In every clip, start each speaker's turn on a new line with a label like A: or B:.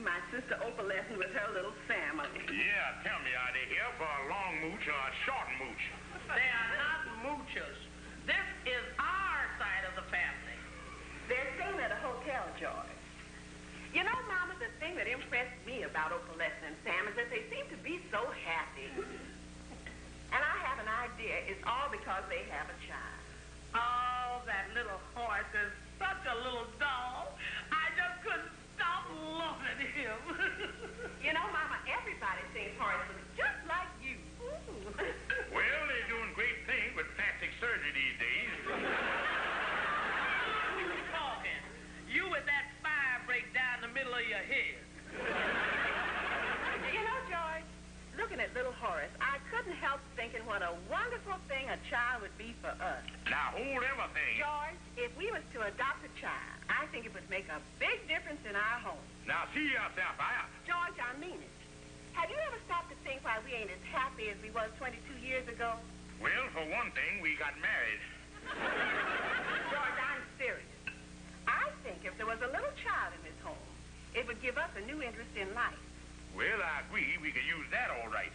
A: my sister Opalescent with her little family.
B: Yeah, tell me, are they here for a long mooch or a short mooch?
C: They are not moochers. This is our side of the family.
A: They're staying at a hotel, George. You know, Mama, the thing that impressed me about Opalescent and Sam is that they seem to be so happy. And I have an idea. It's all because they have a child.
C: Oh, that little horse is such a little doll. I just couldn't stop loving him.
A: You know, Mama, everybody thinks Horace looks just like you.
B: Well, they're doing great things with plastic surgery these days.
C: Who's talking? You with that fire break down the middle of your head.
A: You know, George, looking at little Horace, I couldn't help thinking what a wonderful thing a child would be for us.
B: Now, hold everything.
A: George, if we was to adopt a child, I think it would make a big difference in our home.
B: Now, see ya, Sapphire.
A: George, I mean it. Have you ever stopped to think why we ain't as happy as we was 22 years ago?
B: Well, for one thing, we got married.
A: George, I'm serious. I think if there was a little child in this home, it would give us a new interest in life.
B: Well, I agree we could use that all right.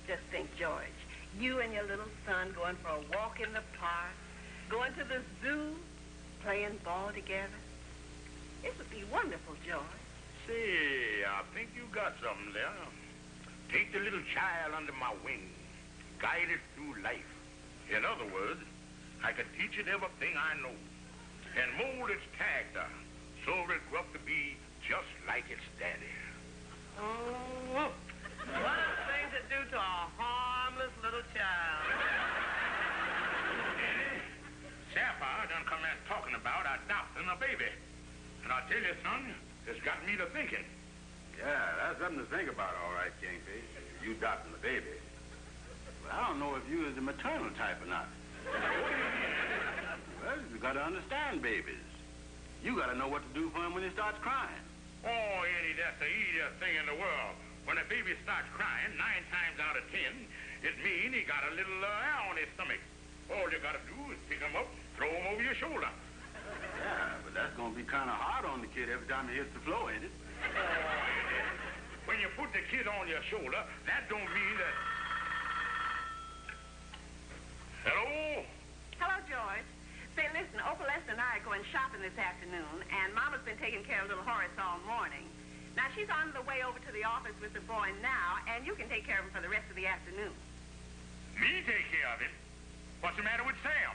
A: Just think, George, you and your little son going for a walk in the park, going to the zoo, playing ball together. It would be wonderful, George.
B: Say, I think you got something there. Take the little child under my wing, guide it through life. In other words, I could teach it everything I know and mold its character so it grew up to be just like its daddy.
C: Oh, what a thing to do to a harmless little child.
B: Sapphire done come in talking about adopting a baby. And I tell you, son, it's got me to thinking.
D: Yeah, that's something to think about, all right, Kingfish. You adopting the baby. But I don't know if you is the maternal type or not. Well, you got to understand babies. You got to know what to do for him when he starts crying.
B: Oh, Eddie, that's the easiest thing in the world. When a baby starts crying, 9 times out of 10, it means he got a little air on his stomach. All you got to do is pick him up, throw him over your shoulder.
D: Yeah, but that's going to be kind of hard on the kid every time he hits the floor, ain't it?
B: When you put the kid on your shoulder, that don't mean that... Hello?
A: Hello, George. Say, listen, Opalescent and I are going shopping this afternoon, and Mama's been taking care of little Horace all morning. Now, she's on the way over to the office with the boy now, and you can take care of him for the rest of the afternoon.
B: Me take care of him? What's the matter with Sam?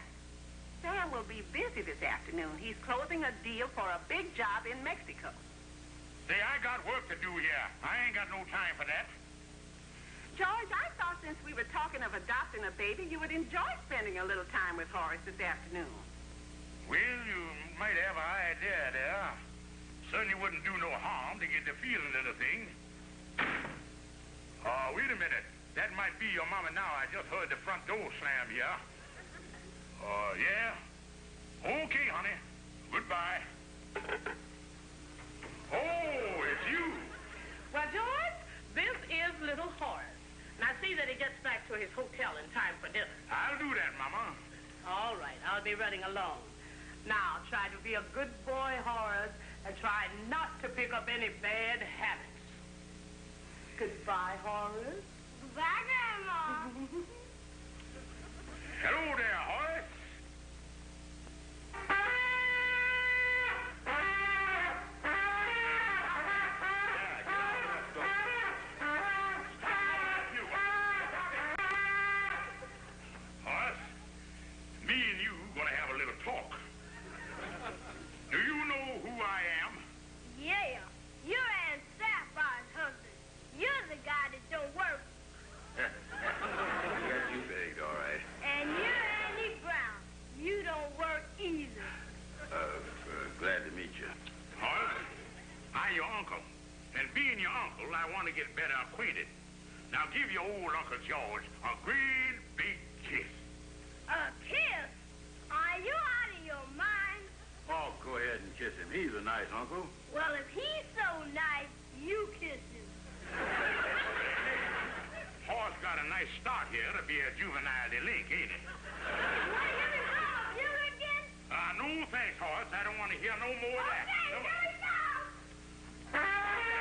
A: Sam will be busy this afternoon. He's closing a deal for a big job in Mexico.
B: Say, I got work to do here. I ain't got no time for that.
A: George, I thought since we were talking of adopting a baby, you would enjoy spending a little time with Horace this afternoon.
B: Well, you might have an idea there. Certainly wouldn't do no harm to get the feeling of the thing. Wait a minute. That might be your mama now. I just heard the front door slam here. Yeah? Okay, honey. Goodbye. Oh, it's you.
C: Well, George, this is little Horace. Now, see that he gets back to his hotel in time for dinner.
B: I'll do that, Mama.
C: All right, I'll be running along. Now, try to be a good boy, Horace, and try not to pick up any bad habits. Goodbye, Horace.
E: Goodbye, Grandma.
B: Hello there, Horace. Horace, me and you gonna have a little talk. Do you know who I am?
E: Yeah, you're Aunt Sapphire's husband. You're the guy that don't work.
D: Got you begged, all right.
E: And you're Annie Brown. You don't work either.
D: Glad to meet you.
B: Horace, I'm your uncle. And being your uncle, I want to get better acquainted. Now give your old Uncle George a great big kiss.
E: A kiss? Are you out of your mind?
D: Oh, go ahead and kiss him. He's a nice uncle.
E: Well, if he's so nice, you kiss him.
B: Horace got a nice start here to be a juvenile delinquent, ain't it?
E: What are you going to call you again?
B: No thanks, Horace. I don't want to hear no more of that.
E: Okay,
B: Come on.
E: here we go.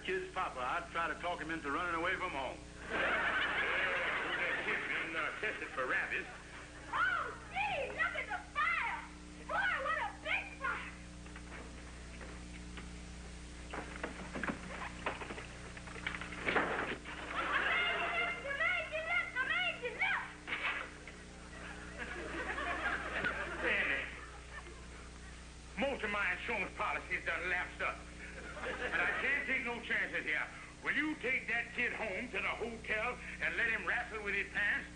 D: kid's papa, I'd try to talk him into running away from home.
B: That kid been tested for rabies.
E: Oh, gee, look at the fire! Boy, what a big fire! Amazing, look!
B: Sandy, most of my insurance policies done lapsed up. And I can't take no chances here. Will you take that kid home to the hotel and let him wrestle with his pants?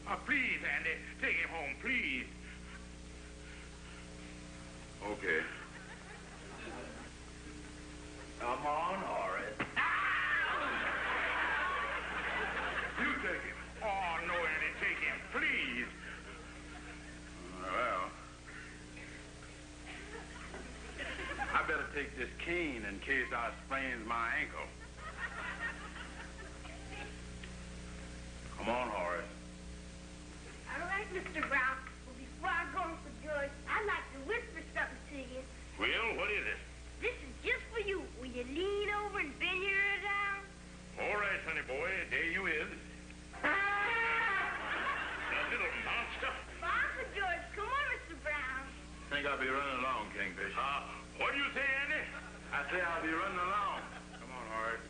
B: Oh, please, Andy, take him home, please.
D: Okay. Come on, Horace.
B: You take him. Oh, no, Andy, take him, please.
D: Well, I better take this cane in case I sprains my ankle. Come on, Horace.
E: All right, Mr. Brown. Well, before I go, Uncle George, I'd like to whisper something to you.
B: Well, what is it?
E: This is just for you. Will you lean over and bend your ear down?
B: All right, honey boy, there you is. That little monster.
E: Uncle George, come on, Mr. Brown.
D: Think I'll be running along, Kingfish.
B: What do you say, Andy?
D: I say I'll be running along. Come on, Horace.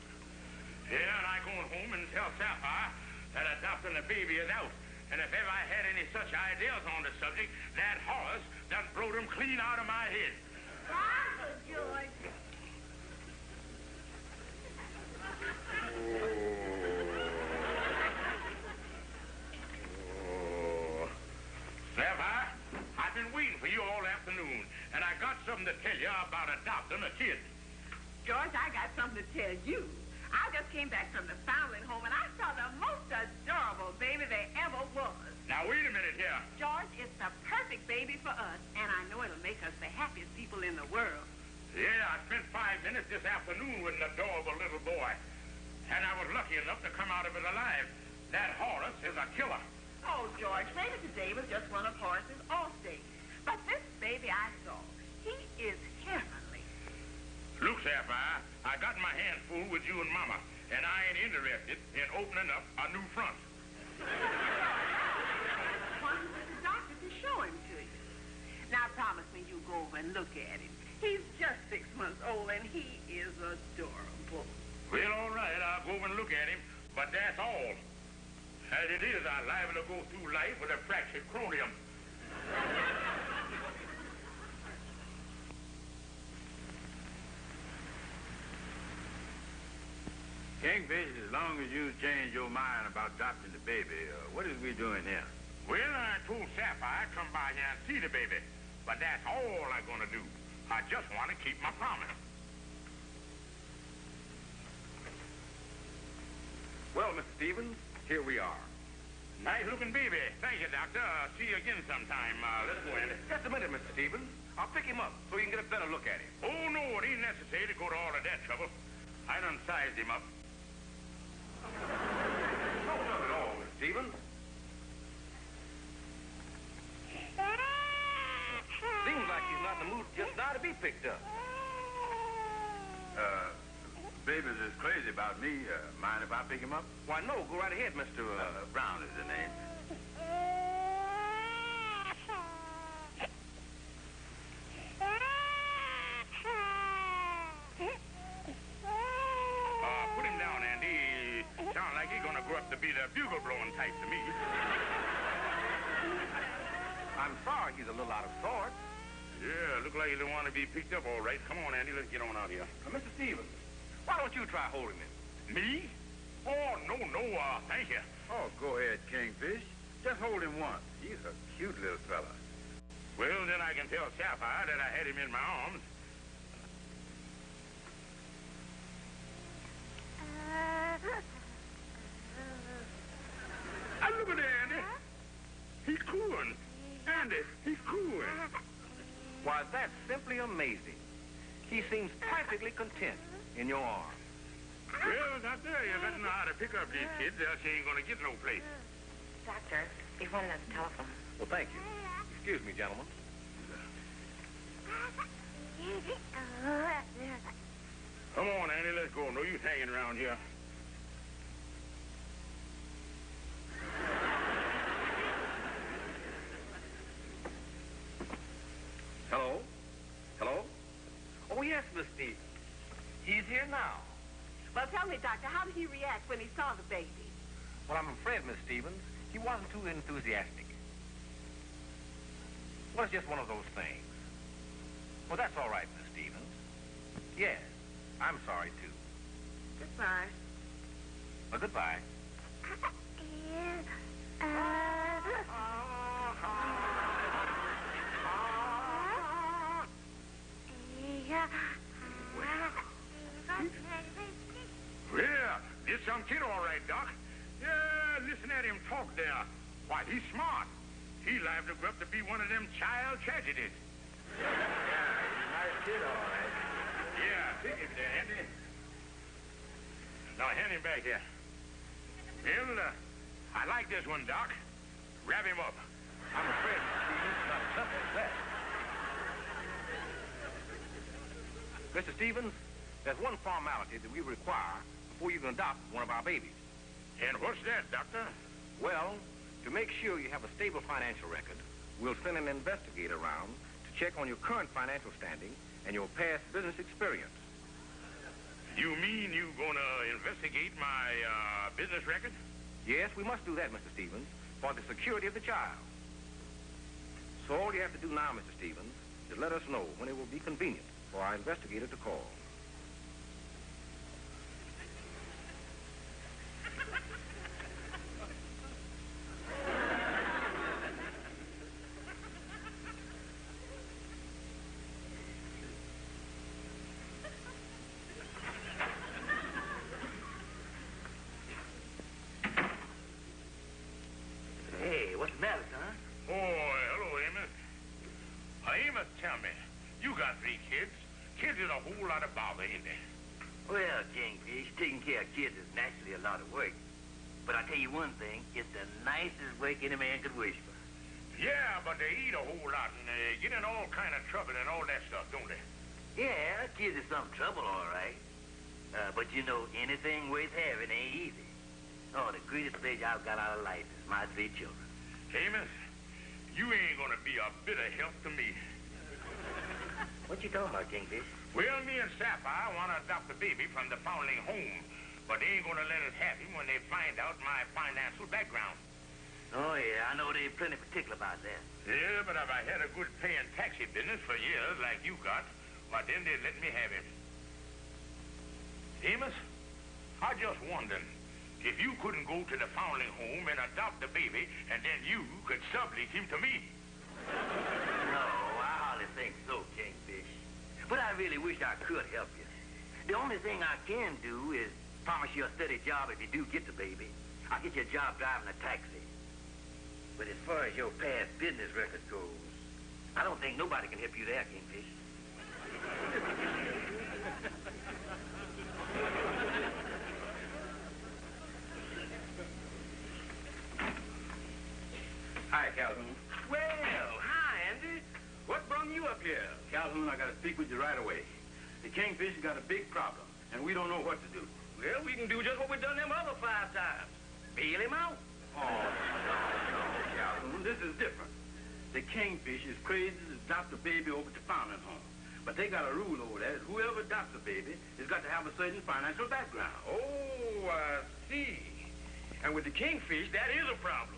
B: Yeah, and I going home and tell Sapphire that adopting the baby is out. And if ever I had any such ideas on the subject, that Horace done blowed them clean out of my head.
E: Uncle George.
B: Sapphire, I've been waiting for you all afternoon, and I got something to tell you about adopting a kid.
A: George, I got something to tell you. I just came back from the foundling home, and I saw the most adorable baby there ever was.
B: Now, wait a minute here.
A: George, it's the perfect baby for us, and I know it'll make us the happiest people in the world.
B: Yeah, I spent 5 minutes this afternoon with an adorable little boy, and I was lucky enough to come out of it alive. That Horace is a killer.
A: Oh, George, maybe today was just one of Horace's off days. But this baby I saw, he is heavenly.
B: Look, Sapphire, I got my hands full with you and Mama, and I ain't interested in opening up a new front.
A: Why don't the doctor to show him to you? Now, promise me you'll go over and look at him. He's just 6 months old, and he is adorable.
B: Well, all right, I'll go over and look at him, but that's all. As it is, I'm liable to go through life with a fractured cranium.
D: Kingfish, as long as you change your mind about adopting the baby, what is we doing here?
B: Well, I told Sapphire I'd come by here and see the baby, but that's all I'm gonna do. I just want to keep my promise.
F: Well, Mr. Stevens, here we are.
B: Nice-looking baby. Thank you, Doctor. See you again sometime. Let's go, Andy.
F: Just a minute, Mr. Stevens. I'll pick him up so you can get a better look at him.
B: Oh, no, it ain't necessary to go to all of that trouble. I done sized him up.
F: No trouble at all, Mr. Stevens. Seems like he's not in the mood just now to be picked up.
D: Baby's is crazy about me. Mind if I pick him up?
F: Why, no, go right ahead, Mr.
D: Brown is the name.
B: Put him down, Andy. Sounds like he's gonna grow up to be the bugle-blowing type to me.
F: I'm sorry he's a little out of sorts.
B: Yeah, look like he don't want to be picked up all right. Come on, Andy, let's get on out here.
F: Mr. Stevens, why don't you try holding him?
B: Me? Oh, no, thank you.
D: Oh, go ahead, Kingfish. Just hold him once. He's a cute little fella.
B: Well, then I can tell Sapphire that I had him in my arms. Look at that, Andy. He's cooing. Andy, he's cooing.
F: Why, that's simply amazing. He seems perfectly content in your arms.
B: Well, Doctor, you better know how to pick up these kids, else you ain't gonna get no place.
G: Doctor, he wanted us to telephone.
F: Well, thank you. Excuse me, gentlemen.
B: Come on, Andy, let's go. No use hanging around here.
F: Hello? Hello? Oh, yes, Miss Stevens. He's here now.
A: Well, tell me, Doctor, how did he react when he saw the baby?
F: Well, I'm afraid, Miss Stevens, he wasn't too enthusiastic. Well, it's just one of those things. Well, that's all right, Miss Stevens. Yes, I'm sorry, too.
A: Goodbye.
F: Well, goodbye.
B: Well, this some kid all right, Doc. Yeah, listen at him talk there. Why, he's smart. He liable to grow up to be one of them child tragedies.
D: Yeah, he's a nice kid, all right.
B: Yeah, take him there, Andy. Now, hand him back here. Well, I like this one, Doc. Wrap him up.
F: I'm afraid, Miss Stevens, it's not as simple as that. Mr. Stevens, there's one formality that we require before you can adopt one of our babies.
B: And what's that, Doctor?
F: Well, to make sure you have a stable financial record, we'll send an investigator around to check on your current financial standing and your past business experience.
B: You mean you gonna investigate my business record?
F: Yes, we must do that, Mr. Stevens, for the security of the child. So all you have to do now, Mr. Stevens, is let us know when it will be convenient for our investigator to call.
H: Hey, what's the matter, son?
B: Oh, hello, Amos. Amos, tell me, you got 3 kids. Kids is a whole lot of bother, ain't they?
H: Well, Kingfish, taking care of kids is naturally a lot of work. But I tell you one thing, it's the nicest work any man could wish for.
B: Yeah, but they eat a whole lot and they get in all kind of trouble and all that stuff, don't they?
H: Yeah, kids is some trouble, all right. But you know, anything worth having ain't easy. Oh, the greatest pleasure I've got out of life is my 3 children.
B: Amos, you ain't gonna be a bit of help to me.
H: What you talking about, Kingfish?
B: Well, me and Sapphire want to adopt a baby from the foundling home, but they ain't gonna let us have him when they find out my financial background.
H: Oh, yeah, I know they're plenty particular about that.
B: Yeah, but if I had a good paying taxi business for years like you got, why, then they'd let me have him. Amos, I just wondered if you couldn't go to the foundling home and adopt the baby, and then you could sublease him to me.
H: No, I hardly think so, Kingfish. But I really wish I could help you. The only thing I can do is promise you a steady job if you do get the baby. I'll get you a job driving a taxi. But as far as your past business record goes, I don't think nobody can help you there, Kingfish.
D: Hi, Calhoun.
F: Well, hi, Andy. What brung you up here?
D: Calhoun, I gotta speak with you right away. The Kingfish got a big problem, and we don't know what to do.
F: Well, we can do just what we've done them other 5 times. Bail him out.
D: Oh, no, Calhoun, this is different. The Kingfish is crazy to adopt a baby over to foundling home. But they got a rule over there. Whoever adopts a baby has got to have a certain financial background.
F: Oh, I see. And with the Kingfish, that is a problem.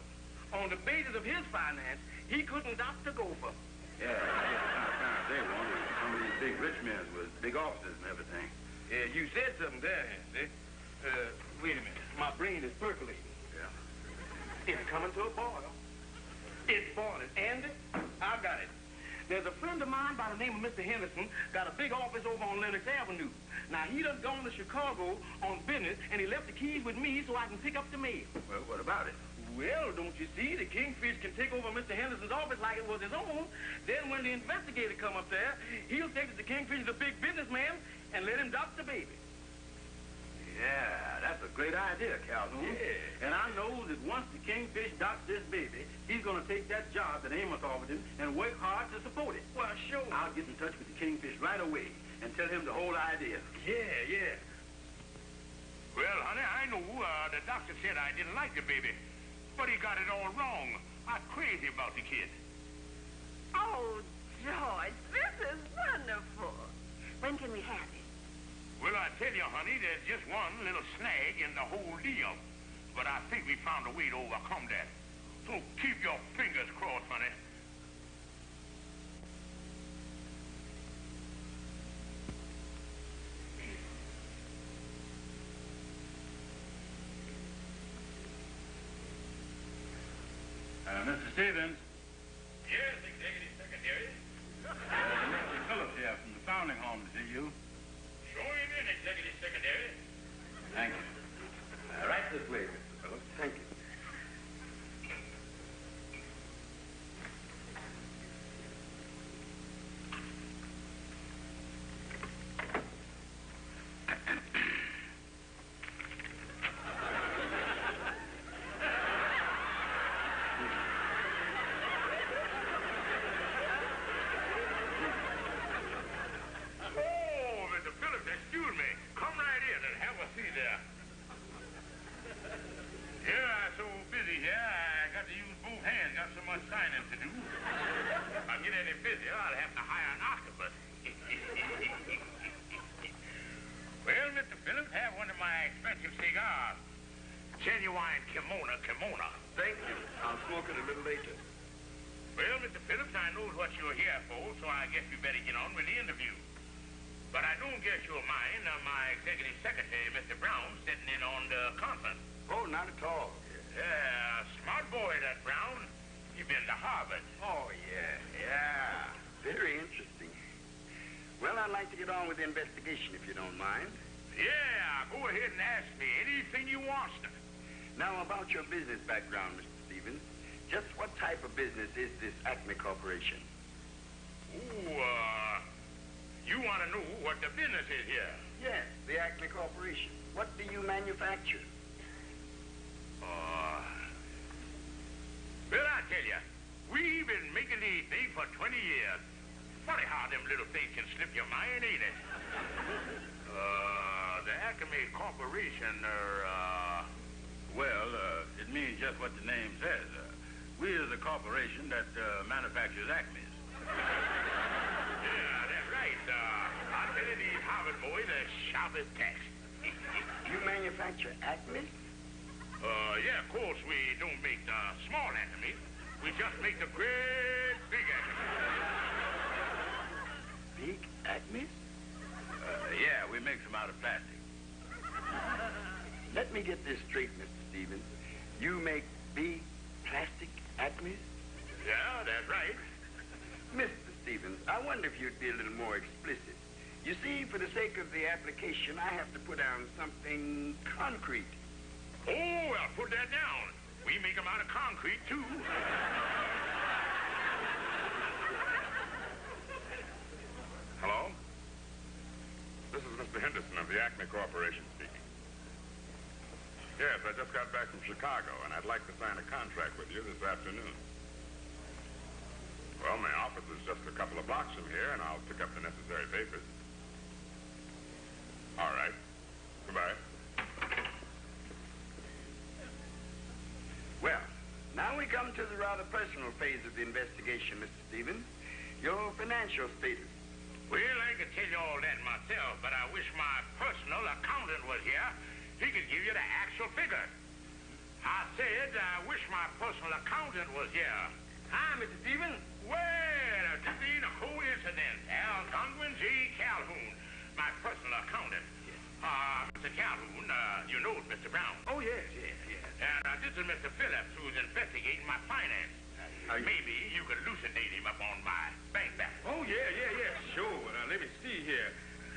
F: On the basis of his finance, he couldn't adopt a gopher.
D: Yeah, I guess the kind of they wanted some of these big rich men with big offices and everything.
F: Yeah, you said something there, Andy. Wait a minute. My brain is percolating.
D: Yeah.
F: It's coming to a boil. It's boiling. Andy, I got it. There's a friend of mine by the name of Mr. Henderson, got a big office over on Lenox Avenue. Now, he done gone to Chicago on business, and he left the keys with me so I can pick up the mail.
D: Well, what about it?
F: Well, don't you see? The Kingfish can take over Mr. Henderson's office like it was his own. Then when the investigator come up there, he'll say that the Kingfish is a big businessman and let him adopt the baby.
D: Yeah, that's a great idea, Calhoun.
F: Yeah.
D: And I know that once the Kingfish adopts this baby, he's going to take that job that Amos offered him and work hard to support it.
F: Well, sure.
D: I'll get in touch with the Kingfish right away and tell him the whole idea.
F: Yeah.
B: Well, honey, I know the doctor said I didn't like the baby, but he got it all wrong. I'm crazy about the kid.
A: Oh, George, this is wonderful. When can we have it?
B: Well, I tell you, honey, there's just one little snag in the whole deal. But I think we found a way to overcome that. So keep your fingers crossed, honey.
D: Mr. Stevens.
B: Yes, Executive Secretary.
D: Mr. Phillips here from the founding home to see you.
B: Show him in, Executive Secretary.
D: Thank you. Right this way, Mr. Phillips. Thank you.
B: Oh, Mr. Phillips, excuse me. Come right in and have a seat there. Yeah, I'm so busy here, I got to use both hands. Got so much signing to do. If I get any busier, I'll have to hire an octopus. Well, Mr. Phillips, have one of my expensive cigars. Genuine Kimona.
D: Thank you. I'll smoke it a little later.
B: Well, Mr. Phillips, I know what you're here for, so I guess you better get on with the interview. But I don't guess you'll mind my executive secretary, Mr. Brown, sitting in on the conference.
D: Oh, not at all.
B: Yeah, smart boy, that Brown. He been to Harvard.
D: Oh, yeah. Very interesting. Well, I'd like to get on with the investigation, if you don't mind.
B: Yeah, go ahead and ask me anything you want.
D: Now, about your business background, Mr. Stevens, just what type of business is this Acme Corporation?
B: Ooh, you want to know what the business is here?
D: Yes, the Acme Corporation. What do you manufacture?
B: Well, I tell you, we've been making these things for 20 years. Funny how them little things can slip your mind, ain't it? The Acme Corporation,
D: Well, it means just what the name says. We is a corporation that manufactures Acmes.
B: Yeah, that's right. I tell you, these Harvard boys are sharp as tacks.
D: You manufacture Acmes?
B: Yeah, of course, we don't make the small Acmes. We just make the great big Acmes.
D: Big Acmes? Yeah, we make them out of plastic. Let me get this straight, Mr. Stevens. You make big plastic Acmes?
B: Yeah, that's right.
D: Mr. Stevens, I wonder if you'd be a little more explicit. You see, for the sake of the application, I have to put down something concrete.
B: Oh, well, put that down. We make them out of concrete, too.
I: Hello? This is Mr. Henderson of the Acme Corporation speaking. Yes, I just got back from Chicago, and I'd like to sign a contract with you this afternoon. Well, my office is just a couple of blocks from here, and I'll pick up the necessary papers. All right. Goodbye.
D: Well, now we come to the rather personal phase of the investigation, Mr. Stevens. Your financial status.
B: Well, I could tell you all that myself, but I wish my personal accountant was here. He could give you the actual figure. I said I wish my personal accountant was here.
F: Hi, Mr. Stevens.
B: Well, this ain't a coincidence. Algonquin J. Calhoun, my personal accountant. Mr. Calhoun, you know Mr. Brown.
F: Oh, yes.
B: And this is Mr. Phillips, who's investigating my finance. Maybe you could elucidate him up on my bank balance.
F: Oh, yeah. Sure. Now, let me see here.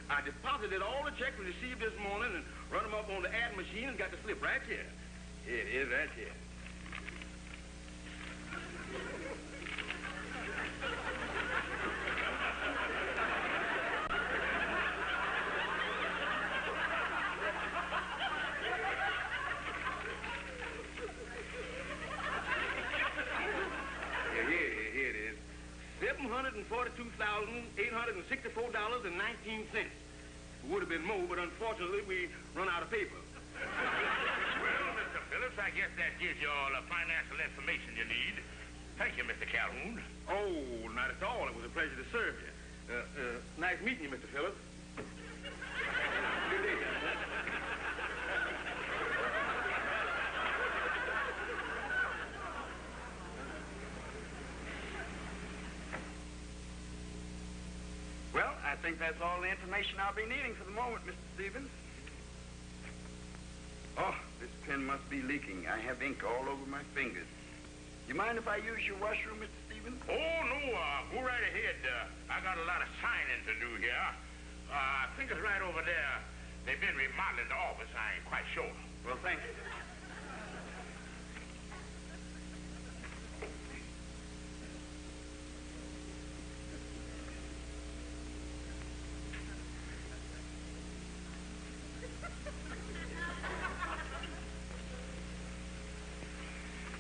F: I deposited all the checks we received this morning and run them up on the ad machine and got the slip right here. Here it is, right here. Here it is. $742,864.19. It would have been more, but unfortunately, we run out of paper.
B: Well, Mr. Phillips, I guess that gives you all the financial information you need. Thank you, Mr. Calhoun.
F: Oh, not at all. It was a pleasure to serve you. Nice meeting you, Mr. Phillips. Good day.
D: Well, I think that's all the information I'll be needing for the moment, Mr. Stevens. Oh, this pen must be leaking. I have ink all over my fingers. You mind if I use your washroom, Mr. Stevens?
B: Oh, no, go right ahead. I got a lot of signing to do here. I think it's right over there. They've been remodeling the office. I ain't quite sure.
D: Well, thank you.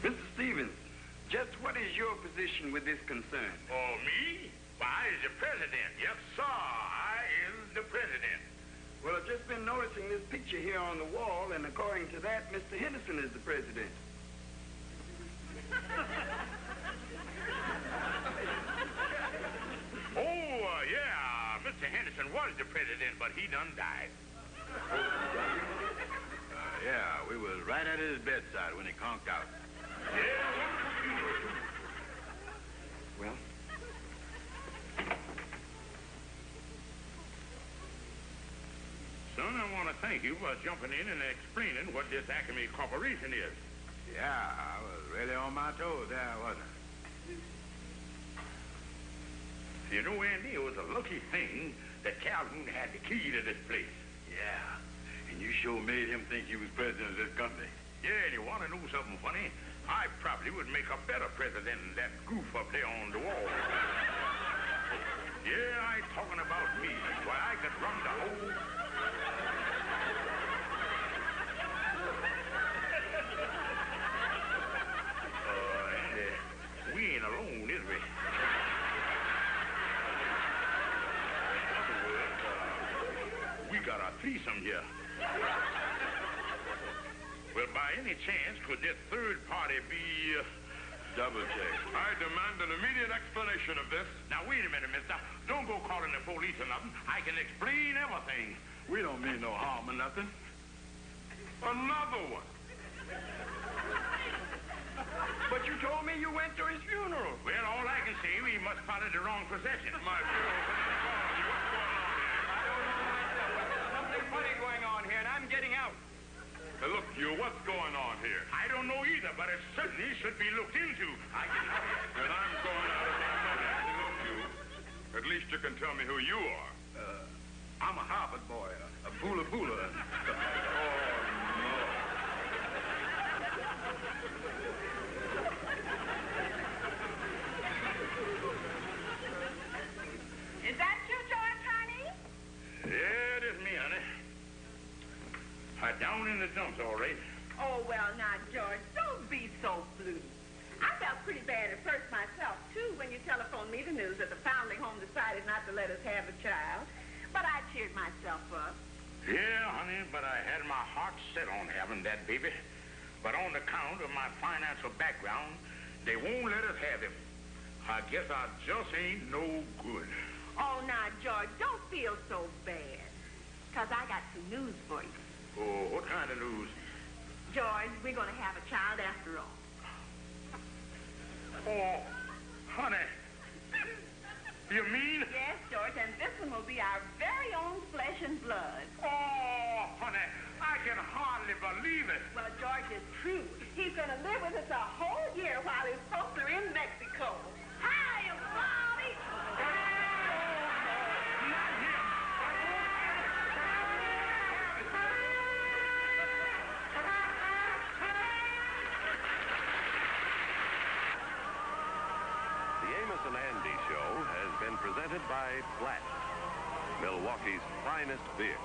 D: Mr. Stevens, just what is your position with this concern?
B: Oh, me? Why, I is the president. Yes, sir. I is the president.
D: Well, I've just been noticing this picture here on the wall, and according to that, Mr. Henderson is the president.
B: Oh, yeah. Mr. Henderson was the president, but he done died.
D: Yeah, we was right at his bedside when he conked out. Well?
B: Son, I want to thank you for jumping in and explaining what this Acme Corporation is.
D: Yeah, I was really on my toes there, wasn't I?
B: You know, Andy, it was a lucky thing that Calhoun had the key to this place.
D: Yeah, and you sure made him think you was president of this company.
B: Yeah, and you want to know something funny? I probably would make a better president than that goof up there on the wall. Yeah, I talking about me. Why, I could run the whole... Andy, we ain't alone, is we? In other words, we got a threesome here. Well, by any chance, could this third party be...
I: Double check. I demand an immediate explanation of this.
B: Now, wait a minute, mister. Don't go calling the police or nothing. I can explain everything.
I: We don't mean no harm or nothing. Another one.
D: But you told me you went to his funeral.
B: Well, all I can say, we must follow the wrong procession.
I: My funeral. What's going on here?
D: I don't know myself. There's something funny going on here, and I'm getting out.
I: Hey, look, you, what's going on here?
B: I don't know either, but it certainly should be looked into. I can tell you.
I: And I'm going out of my money to look you. At least you can tell me who you are.
D: I'm a Harvard boy, a boola-boola.
A: Is that you, George, honey?
B: Yeah, it is me, honey. Down in the dumps, all right.
A: Oh, well, now, George, don't be so blue. I felt pretty bad at first myself, too, when you telephoned me the news that the foundling home decided not to let us have a child. But I cheered myself up.
B: Yeah, honey, but I had my heart set on having that baby. But on account of my financial background, they won't let us have him. I guess I just ain't no good.
A: Oh, now, George, don't feel so bad. Because I got some news for you.
B: Oh, what kind of news?
A: George, we're going to have a child after all.
B: Oh, honey. You mean?
A: Yes, George, and this one will be our very own flesh and blood.
B: Oh, honey, I can hardly believe it.
A: Well, George, it's true. He's going to live with us a whole year while his folks are in Mexico. Hi, Bobby!
B: Not him.
J: The Amos'n Andy Show has been presented by Black, Milwaukee's finest beer.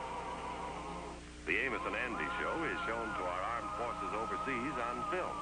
J: The Amos'n Andy Show is shown to our armed forces overseas on film.